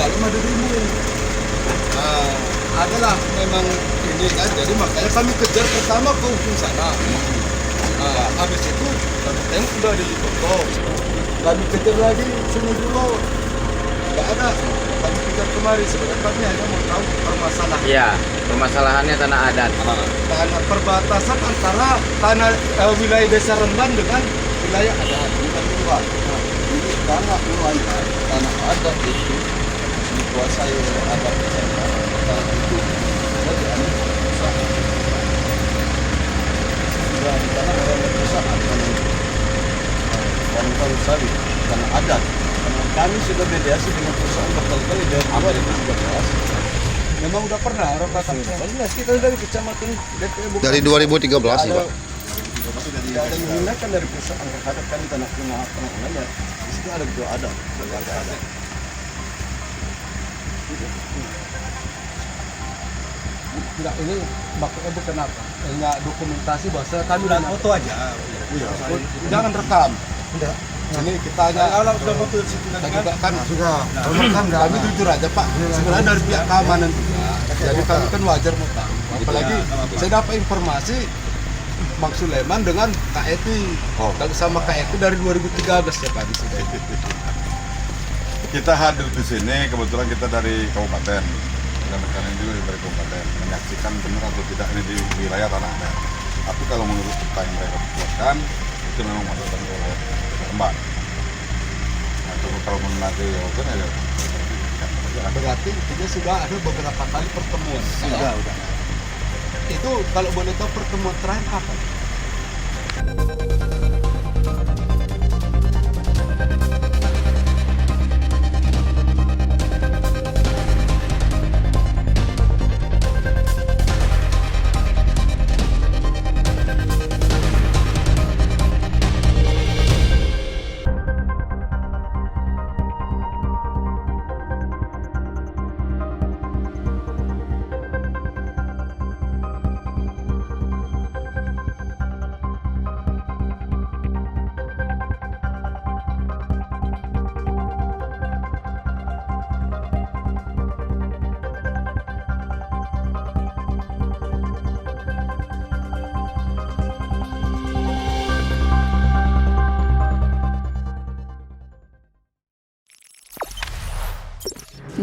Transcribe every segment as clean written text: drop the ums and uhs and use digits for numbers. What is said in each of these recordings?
kembali sama dirimu. Nah, adalah memang ini kan, jadi makanya kami kejar pertama ke ujung sana. Nah, habis itu kami tengok udah di foto, kami kejar lagi sini dulu, nggak ada. Kami kejar kemari, sebenarnya kami hanya mau tahu permasalahan. Iya, permasalahannya tanah adat. Tanah perbatasan antara tanah wilayah desa Remban dengan wilayah adat bukan luar. Nah, ini tanah luar tanah adat itu dikuasai oleh adat desa. Tanah itu sudah diambil usaha. Sudah di tanah orang perusahaan tanah itu. Orang baru sawit tanah adat. Karena kami sudah mediasi dengan perusahaan berkali-kali dari awal 2013. Memang udah pernah orang kata kita dari kecamatan DPR Dari 2013 nih, Pak. tidak ada yang menggunakan dari perusahaan terhadap kami tanah lainnya. Di situ ada betul ada. Enggak, ini maksudnya bukan apa? Enggak dokumentasi bahasa kami udah foto aja. Iya. Jangan rekam. Enggak. Ini kita hanya sudah foto situ kan sudah. Kami jujur aja Pak. Sebenarnya dari pihak keamanan juga. Jadi kami kan wajar mau tahu. Apalagi saya dapat informasi Bang Sulaiman dengan Kak Eti. Dan sama Kak Eti dari 2013 ya Pak di sini. Kita hadir di sini kebetulan kita dari kabupaten dan rekan juga dari kabupaten menyaksikan benar atau tidak ini di wilayah tanah adat. Tapi kalau menurut kita yang mereka buatkan itu memang masukan oleh Mbak. Nah, kalau menurut ya Berarti intinya sudah ada beberapa kali pertemuan. Sudah. Itu kalau boleh tahu pertemuan terakhir kapan?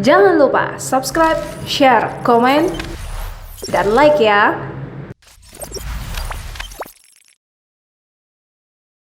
Jangan lupa subscribe, share, komen, dan like ya.